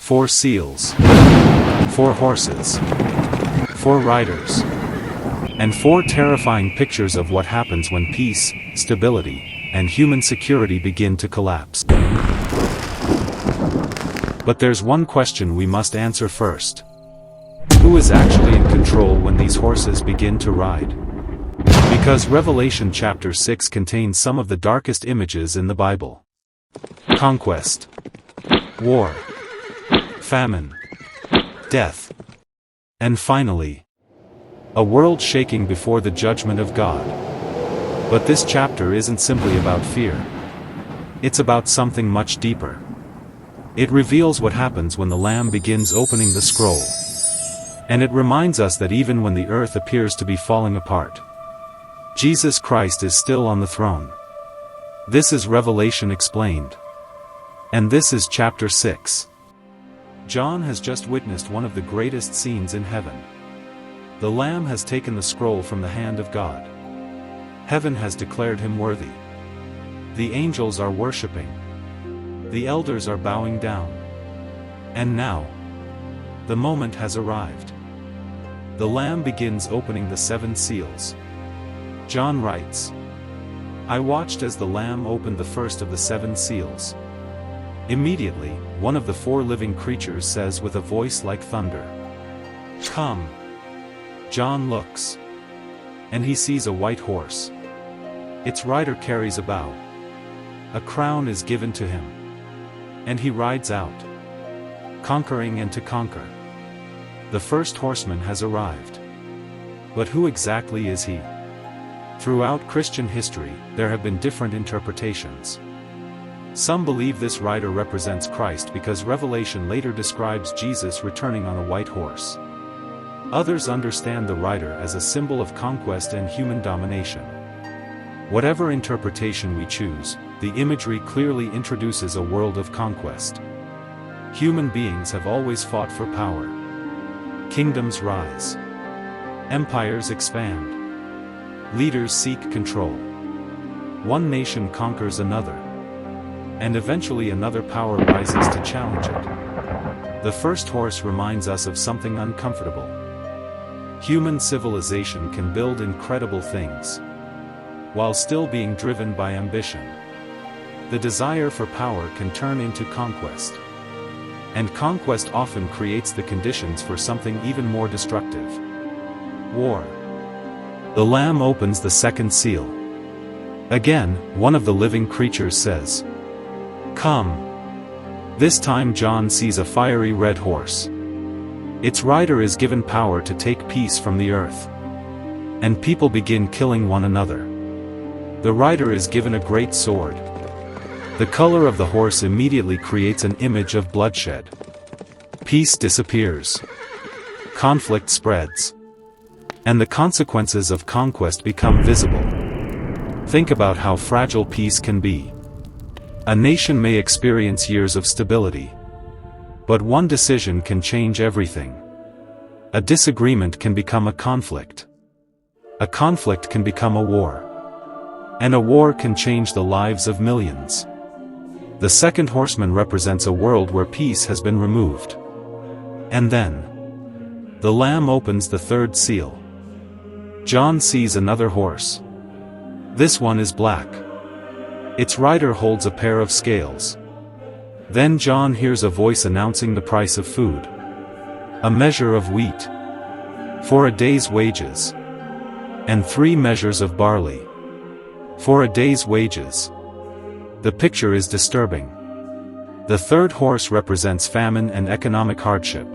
4 seals, 4 horses, 4 riders, and 4 terrifying pictures of what happens when peace, stability, and human security begin to collapse. But there's one question we must answer first. Who is actually in control when these horses begin to ride? Because Revelation chapter 6 contains some of the darkest images in the Bible. Conquest, war, famine, death, and finally, a world shaking before the judgment of God. But this chapter isn't simply about fear. It's about something much deeper. It reveals what happens when the Lamb begins opening the scroll. And it reminds us that even when the earth appears to be falling apart, Jesus Christ is still on the throne. This is Revelation explained. And this is chapter 6. John has just witnessed one of the greatest scenes in heaven. The Lamb has taken the scroll from the hand of God. Heaven has declared him worthy. The angels are worshiping. The elders are bowing down. And now, the moment has arrived. The Lamb begins opening the 7 seals. John writes, "I watched as the Lamb opened the first of the 7 seals. Immediately, one of the 4 living creatures says with a voice like thunder, 'Come!' John looks, and he sees a white horse. Its rider carries a bow. A crown is given to him. And he rides out, conquering and to conquer. The first horseman has arrived. But who exactly is he? Throughout Christian history, there have been different interpretations. Some believe this rider represents Christ because Revelation later describes Jesus returning on a white horse. Others understand the rider as a symbol of conquest and human domination. Whatever interpretation we choose, the imagery clearly introduces a world of conquest. Human beings have always fought for power. Kingdoms rise. Empires expand. Leaders seek control. One nation conquers another. And eventually another power rises to challenge it. The first horse reminds us of something uncomfortable. Human civilization can build incredible things, while still being driven by ambition. The desire for power can turn into conquest. And conquest often creates the conditions for something even more destructive. War. The Lamb opens the 2nd seal. Again, one of the living creatures says, "Come." This time John sees a fiery red horse. Its rider is given power to take peace from the earth. And people begin killing one another. The rider is given a great sword. The color of the horse immediately creates an image of bloodshed. Peace disappears. Conflict spreads. And the consequences of conquest become visible. Think about how fragile peace can be. A nation may experience years of stability. But one decision can change everything. A disagreement can become a conflict. A conflict can become a war. And a war can change the lives of millions. The 2nd horseman represents a world where peace has been removed. And then, the Lamb opens the 3rd seal. John sees another horse. This one is black. Its rider holds a pair of scales. Then John hears a voice announcing the price of food. A measure of wheat. For a day's wages. And 3 measures of barley. For a day's wages. The picture is disturbing. The 3rd horse represents famine and economic hardship.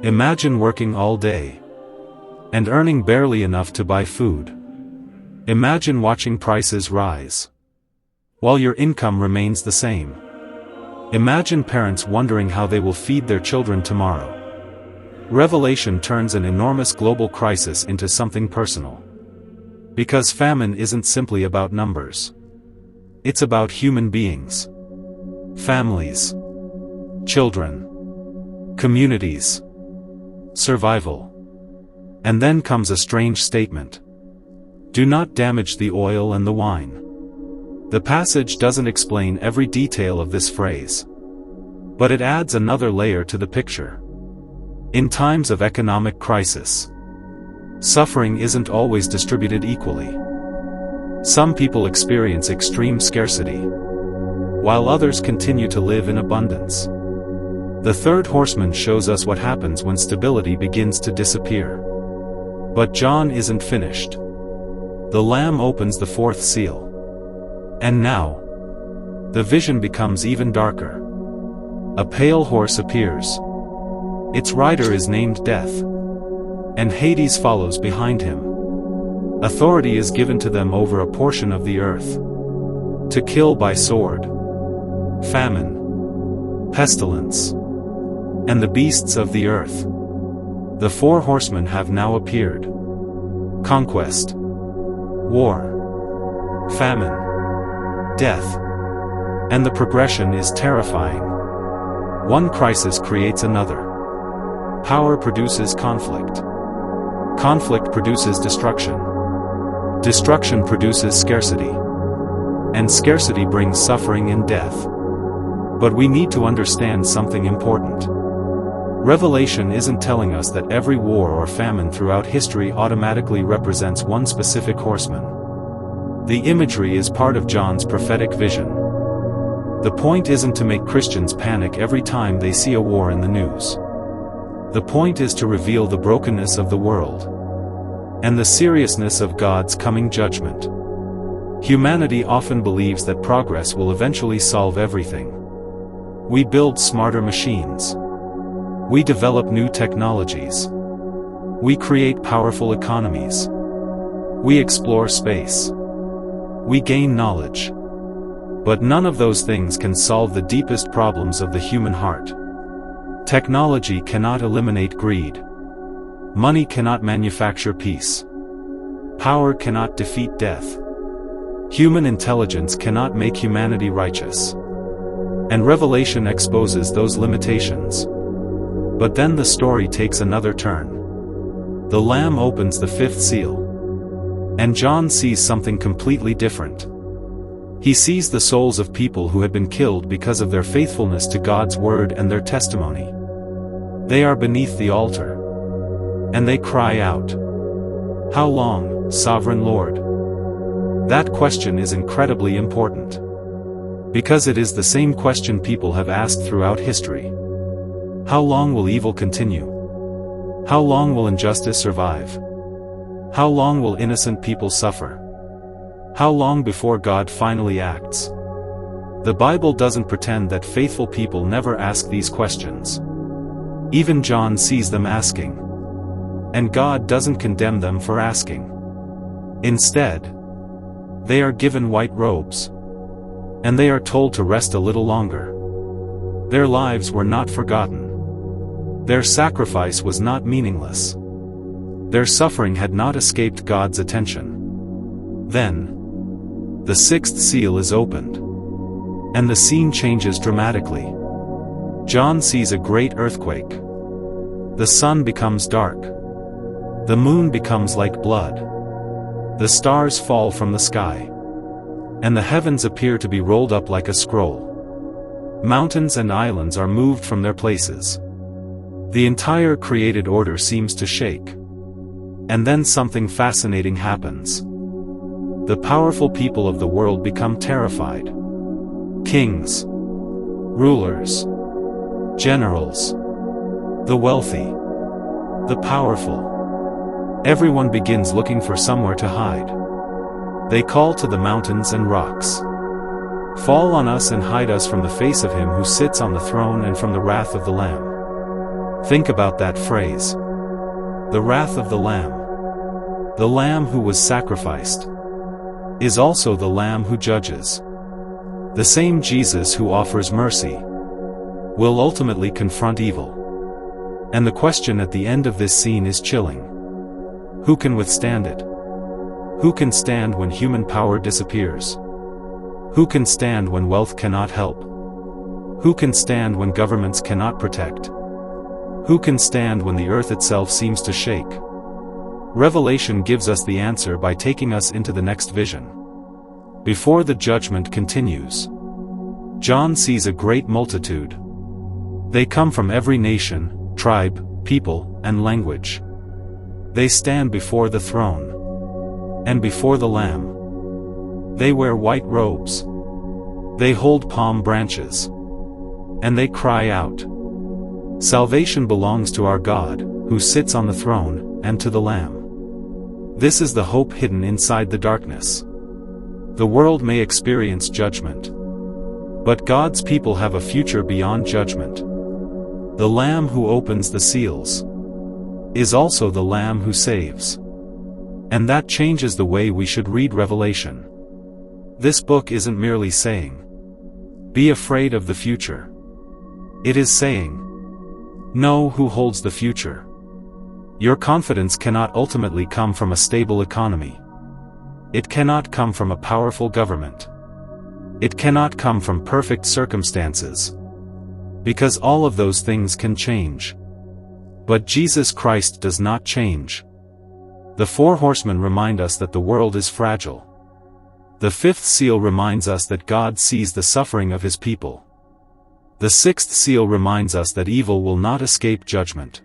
Imagine working all day. And earning barely enough to buy food. Imagine watching prices rise, while your income remains the same. Imagine parents wondering how they will feed their children tomorrow. Revelation turns an enormous global crisis into something personal. Because famine isn't simply about numbers. It's about human beings. Families. Children. Communities. Survival. And then comes a strange statement. Do not damage the oil and the wine. The passage doesn't explain every detail of this phrase. But it adds another layer to the picture. In times of economic crisis, suffering isn't always distributed equally. Some people experience extreme scarcity, while others continue to live in abundance. The third horseman shows us what happens when stability begins to disappear. But John isn't finished. The Lamb opens the fourth seal. And now, the vision becomes even darker. A pale horse appears. Its rider is named Death, and Hades follows behind him. Authority is given to them over a portion of the earth, to kill by sword, famine, pestilence, and the beasts of the earth. The four horsemen have now appeared. Conquest, war, famine, death, and the progression is terrifying. One crisis creates another. Power produces conflict. Conflict produces destruction. Destruction produces scarcity. And scarcity brings suffering and death. But we need to understand something important. Revelation isn't telling us that every war or famine throughout history automatically represents one specific horseman. The imagery is part of John's prophetic vision. The point isn't to make Christians panic every time they see a war in the news. The point is to reveal the brokenness of the world and the seriousness of God's coming judgment. Humanity often believes that progress will eventually solve everything. We build smarter machines. We develop new technologies. We create powerful economies. We explore space. We gain knowledge. But none of those things can solve the deepest problems of the human heart. Technology cannot eliminate greed. Money cannot manufacture peace. Power cannot defeat death. Human intelligence cannot make humanity righteous. And Revelation exposes those limitations. But then the story takes another turn. The Lamb opens the fifth seal. And John sees something completely different. He sees the souls of people who had been killed because of their faithfulness to God's word and their testimony. They are beneath the altar. And they cry out, "How long, Sovereign Lord?" That question is incredibly important. Because it is the same question people have asked throughout history. How long will evil continue? How long will injustice survive? How long will innocent people suffer? How long before God finally acts? The Bible doesn't pretend that faithful people never ask these questions. Even John sees them asking. And God doesn't condemn them for asking. Instead, they are given white robes. And they are told to rest a little longer. Their lives were not forgotten. Their sacrifice was not meaningless. Their suffering had not escaped God's attention. Then, the sixth seal is opened. And the scene changes dramatically. John sees a great earthquake. The sun becomes dark. The moon becomes like blood. The stars fall from the sky. And the heavens appear to be rolled up like a scroll. Mountains and islands are moved from their places. The entire created order seems to shake. And then something fascinating happens. The powerful people of the world become terrified. Kings, rulers, generals, the wealthy, the powerful. Everyone begins looking for somewhere to hide. They call to the mountains and rocks. Fall on us and hide us from the face of him who sits on the throne and from the wrath of the Lamb. Think about that phrase. The wrath of the Lamb. The Lamb who was sacrificed is also the Lamb who judges. The same Jesus who offers mercy will ultimately confront evil. And the question at the end of this scene is chilling. Who can withstand it? Who can stand when human power disappears? Who can stand when wealth cannot help? Who can stand when governments cannot protect? Who can stand when the earth itself seems to shake? Revelation gives us the answer by taking us into the next vision. Before the judgment continues, John sees a great multitude, They come from every nation, tribe, people, and language. They stand before the throne and before the Lamb. They wear white robes. They hold palm branches. And they cry out, "Salvation belongs to our God, who sits on the throne, and to the Lamb." This is the hope hidden inside the darkness. The world may experience judgment, but God's people have a future beyond judgment. The Lamb who opens the seals is also the Lamb who saves. And that changes the way we should read Revelation. This book isn't merely saying, "Be afraid of the future." It is saying, "Know who holds the future." Your confidence cannot ultimately come from a stable economy. It cannot come from a powerful government. It cannot come from perfect circumstances. Because all of those things can change. But Jesus Christ does not change. The four horsemen remind us that the world is fragile. The fifth seal reminds us that God sees the suffering of his people. The sixth seal reminds us that evil will not escape judgment.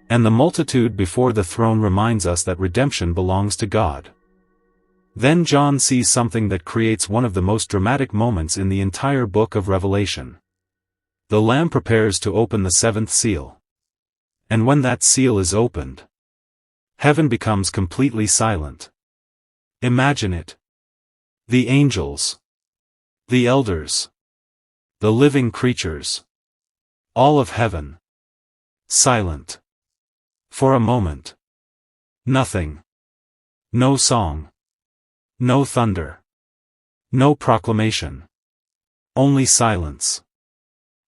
And the multitude before the throne reminds us that redemption belongs to God. Then John sees something that creates one of the most dramatic moments in the entire book of Revelation. The Lamb prepares to open the seventh seal. And when that seal is opened, heaven becomes completely silent. Imagine it. The angels, the elders, the living creatures, all of heaven, silent. For a moment. Nothing. No song. No thunder. No proclamation. Only silence.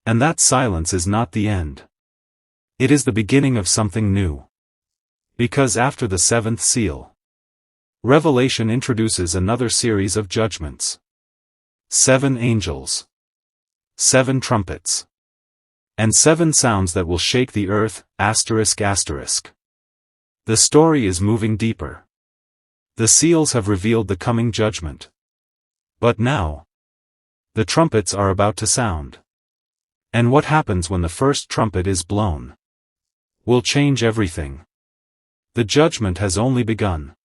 And that silence is not the end. It is the beginning of something new. Because after the seventh seal, Revelation introduces another series of judgments. 7 angels. 7 trumpets. And 7 sounds that will shake the earth, ****. The story is moving deeper. The seals have revealed the coming judgment. But now, the trumpets are about to sound. And what happens when the first trumpet is blown will change everything. The judgment has only begun.